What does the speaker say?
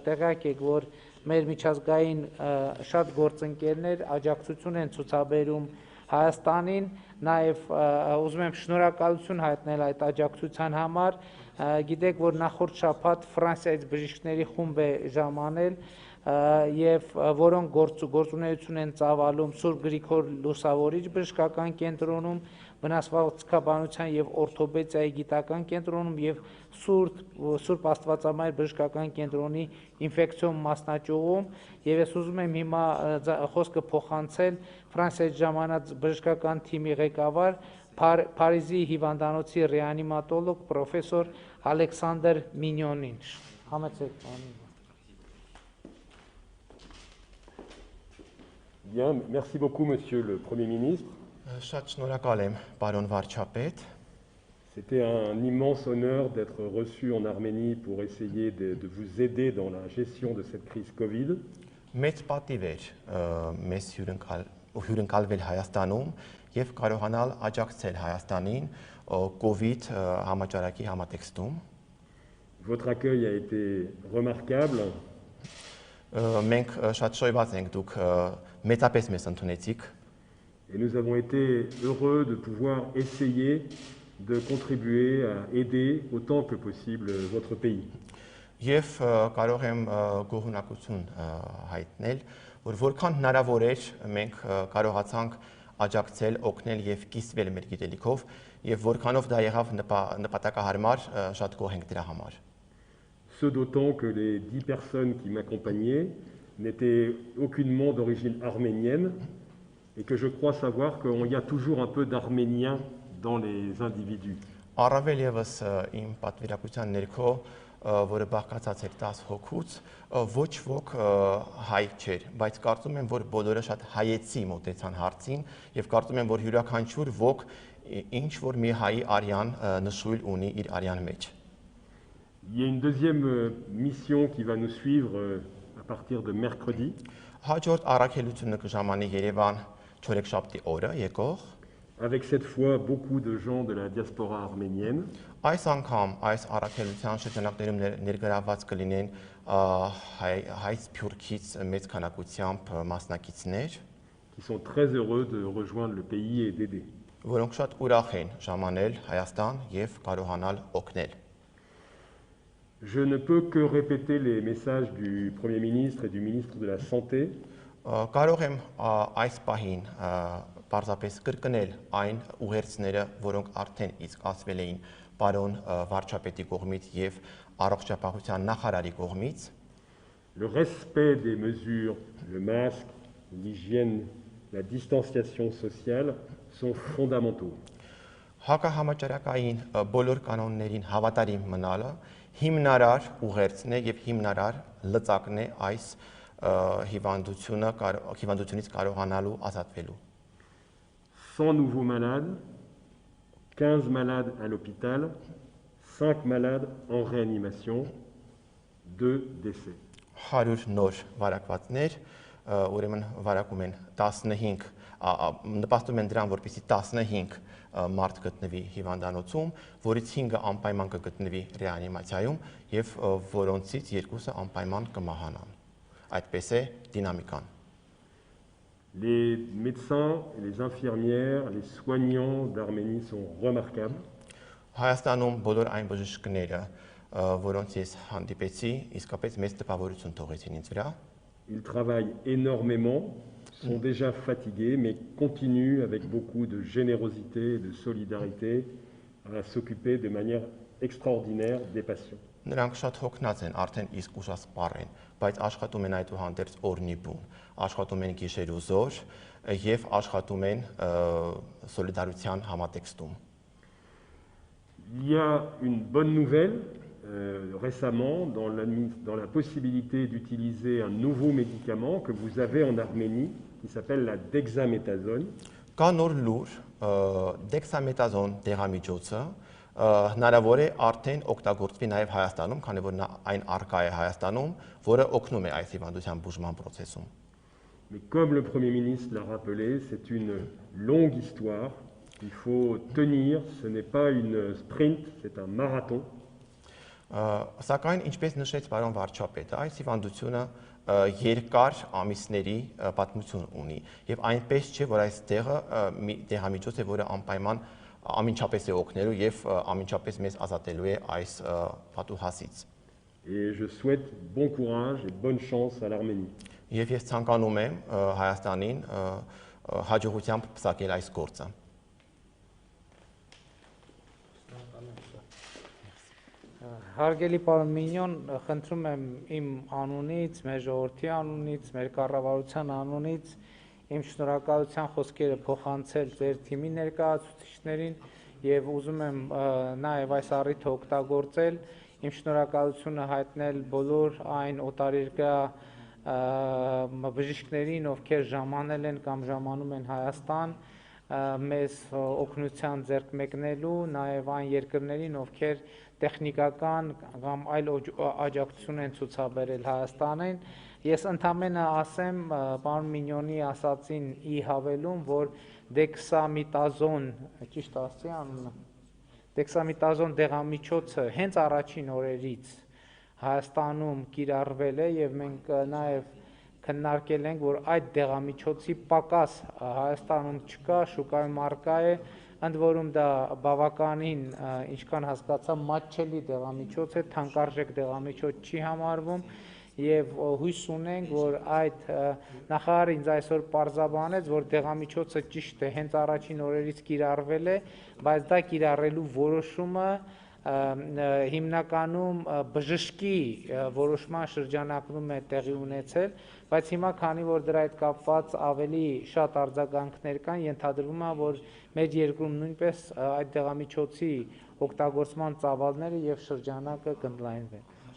տեղյակ եք, որ մեր միջազգային շատ գործընկերներ աջակցություն են ցուցաբերում Հայաստանին, նաև ուզում եմ շնորհակալություն հայտնել այդ աջակցության համար, գիտեք, որ նախորդ շաբաթ Ֆրանսիայից բժիշկների խումբ է ժամանել, եւ որոնք գործունեություն են ծավալում Սուրբ Գրիգոր Լուսավորիչ բժշկական կենտրոնում, վնասվածքաբանության եւ օրթոպեդիայի գիտական կենտրոնում եւ Սուրբ Աստվածամայր բժշկական կենտրոնի ինֆեկցիոն մասնաճյուղում, եւ ես ուզում եմ հիմա խոսքը փոխանցել Ֆրանսիայից ժամանած բժշկական թիմի ղեկավար Փարիզի հիվանդանոցի ռեանիմատոլոգ պրոֆեսոր Ալեքսանդր Մինյոնին։ Համեցեք։ Bien, merci beaucoup, Monsieur le Premier ministre. C'était un immense honneur d'être reçu en Arménie pour essayer de vous aider dans la gestion de cette crise Covid. Votre accueil a été remarquable. Et nous avons été heureux de pouvoir essayer de contribuer à aider autant que possible votre pays. Ce d'autant que les 10 personnes qui m'accompagnaient n'étaient aucunement d'origine arménienne et que je crois savoir qu'il y a toujours un peu d'arménien dans les individus. Il y a une deuxième mission qui va nous suivre à partir de mercredi. Avec cette fois beaucoup de gens de la diaspora arménienne. Qui sont très heureux de rejoindre le pays et d'aider. Je ne peux que répéter les messages du Premier ministre et du ministre de la Santé. Le respect des mesures, le masque, l'hygiène, la distanciation sociale sont fondamentaux. Sans nouveaux malades, 15 malades à l'hôpital, 5 malades en réanimation, 2 décès. Մարդ գտնվի հիվանդանոցում, որից 5-ը անպայման կգտնվի ռեանիմացիայում եւ որոնցից 2-ը անպայման կմահանան։ Այդպես է դինամիկան։ Les médecins, les infirmières, les soignants d'Arménie sont remarquables. Հայաստանում բոլոր այն բժիշկները, որոնց ես հանդիպեցի, իսկապես մեծ տպավորություն թողեցին ինձ վրա։ Ils travaillent énormément. Sont déjà fatigués, mais continuent avec beaucoup de générosité et de solidarité à s'occuper de manière extraordinaire des patients. Նրանք շատ հոգնած են, արդեն իսկ ուշասպառ են, բայց աշխատում են այդուհանդերձ օրնի բուն, աշխատում են գիշեր ու զոր եւ աշխատում են սոլիդարության համատեքստում։ Il y a une bonne nouvelle récemment dans la possibilité d'utiliser un nouveau médicament que vous avez en Arménie qui s'appelle la dexaméthasone. Կա նոր լուր, դեքսամետազոն դեղամիջոցը հնարավոր է արդեն օգտագործվի նաև Հայաստանում, քանի որ այն արկա է Հայաստանում, որը օգնում է այս հիվանդության բուժման processus-ում։ Mais comme le Premier ministre l'a rappelé, c'est une longue histoire. Il faut tenir, ce n'est pas une sprint, c'est un marathon. Սակայն ինչպես նշեց պարոն վարչապետը, այս հիվանդությունը երկար ամիսների պատմություն ունի եւ այնպես չէ, որ այս տեղը մի դեղամիջոց է, որը անպայման ամենչապես է օգնելու եւ ամենչապես մեզ ազատելու է այս պատուհասից։ Et je souhaite bon courage et bonne chance à l'Arménie. Եվ ես ցանկանում եմ Հայաստանին հաջողությամբ փսակել այս գործը։ Հարգելի պարոն Մինյոն, խնդրում եմ իմ անունից, մեր ժողովրդի անունից, մեր կառավարության անունից իմ շնորհակալության խոսքերը փոխանցել ձեր թիմի ներկայացուցիչներին եւ ուզում եմ նաեւ այս առիթը օգտագործել իմ շնորհակալությունը հայտնել բոլոր այն օտարերկրյա բժիշկներին, ովքեր ժամանել են կամ ժամանում են Հայաստան մեզ օգնության ձեռք մեկնելու, նաև այն երկրներին, ովքեր տեխնիկական կամ այլ աջակցություն են ցուցաբերել Հայաստանին։ Ես ընդամենը ասեմ պարոն Մինյոնի ասածին ի հավելում, որ դեքսամիտազոն, ճիշտ ասացի անունը, դեքսամիտազոն դեղամիջոցը հենց առաջին օրերից Հայաստանում կիրառվել է եւ մենք նաև քննարկել ենք, որ այդ դեղամիջոցի պակաս Հայաստանում չկա, շուկայում առկա է, ընդ որում դա բավականին, ինչքան հասկացա, մատչելի դեղամիջոց է, թանկարժեք դեղամիջոց չի համարվում եւ հույս ունենք, որ այդ նախարարը ինձ այսօր պարզաբանեց, որ դեղամիջոցը ճիշտ է, հենց առաջին օրերից կիրառվել է, բայց դա կիրառելու որոշումը հիմնականում բժշկի որոշման շրջանակում է տեղի ունեցել, բայց հիմա քանի որ դրա հետ կապված ավելի շատ արձագանքներ կան, ենթադրվում է, որ մեր երկրում նույնպես այդ դեղամիջոցի օգտագործման ծավալները եւ շրջանակը կընդլայնվեն։